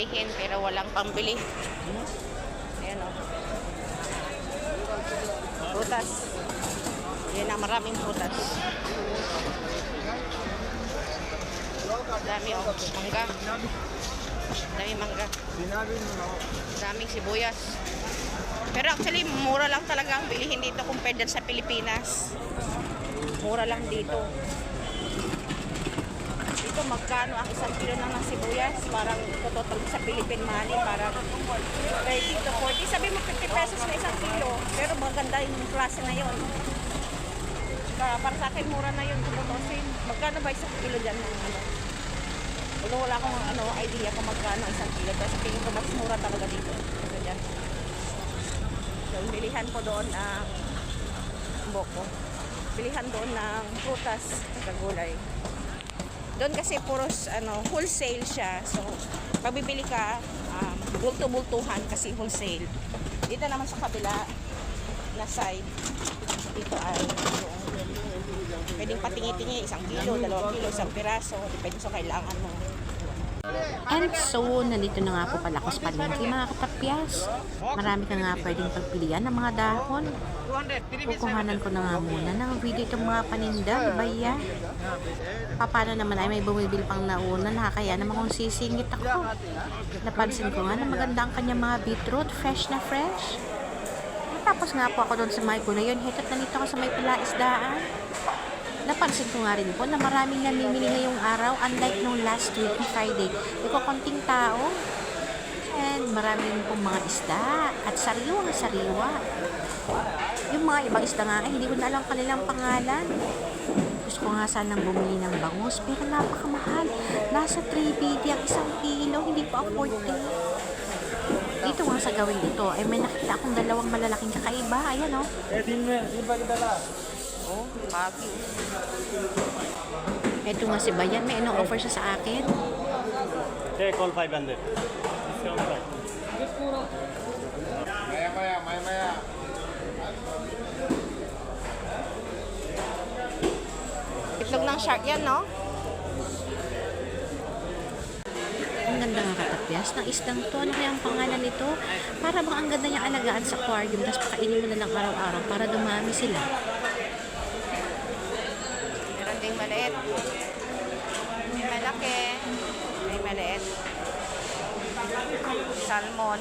bilihin pero walang pambili. Ayan o. Prutas. Yan na, maraming prutas. Dami o. Mangga. Dami mangga. Daming sibuyas. Pero actually, mura lang talaga ang bilihin dito compared sa Pilipinas. Mura lang dito. Dito magkano ang isang kilo ng sibuyas? Parang total sa Philippine money. Parang 30 to 40. Sabi mo 50 pesos na isang kilo. Pero maganda yung klase na yun. Para sa akin, mura na yun. Magkano ba isang kilo dyan ng ano? Although wala akong idea kung magkano isang kilo. Pero sa tingin ko mas mura talaga dito. So, dyan. So, bilihan po doon ang boko. Bilihan doon ng prutas at gulay. Doon kasi puros wholesale siya. So, pag bibili ka, bulto-bultuhan kasi wholesale. Dito naman sa kabila na side, dito ay pwedeng patingi-tingi, 1 kilo, 2 kilo, 1 piraso, depende sa kailangan mo. And so, nandito na nga po pala ako sa palengke mga katapyas. Marami ka nga pwedeng pagpilian ng mga dahon. Kukuhanan ko na nga muna ng video itong mga paninda, baya. Paano naman ay may bumibili pang nauna, nakakaya naman kung sisingit ako. Napansin ko nga na maganda ang kanyang mga beetroot, fresh na fresh. Tapos nga po ako doon sa may na yun, hitot na nito ako sa may palaisdaan. Napansin ko nga rin po na maraming namimili ngayong araw, unlike nung last week na Friday. Iko konting tao. And maraming pong mga isda at sariwa. Yung mga ibang isda nga, hindi ko na alam kanilang pangalan. Gusto ko nga sanang bumili ng bangus, pero napakamahal. Nasa 350 ang 1 kilo, hindi pa afford din. Dito nga sa gawin dito, ay may nakita akong 2 malalaking kakaiba. Ayan o. Oh, pagi. Ito nga si Bayan, may offer siya sa akin. Take all 500. Maya. Itlog ng shark yan, no? Ang ganda nga katapyas ng isdang to. Ano kaya ang pangalan nito? Para bang ang ganda niyang alagaan sa aquarium, tapos pakainin mo na lang araw-araw para dumami sila. Meron ding maliit. May malaki. May maliit. Salmon.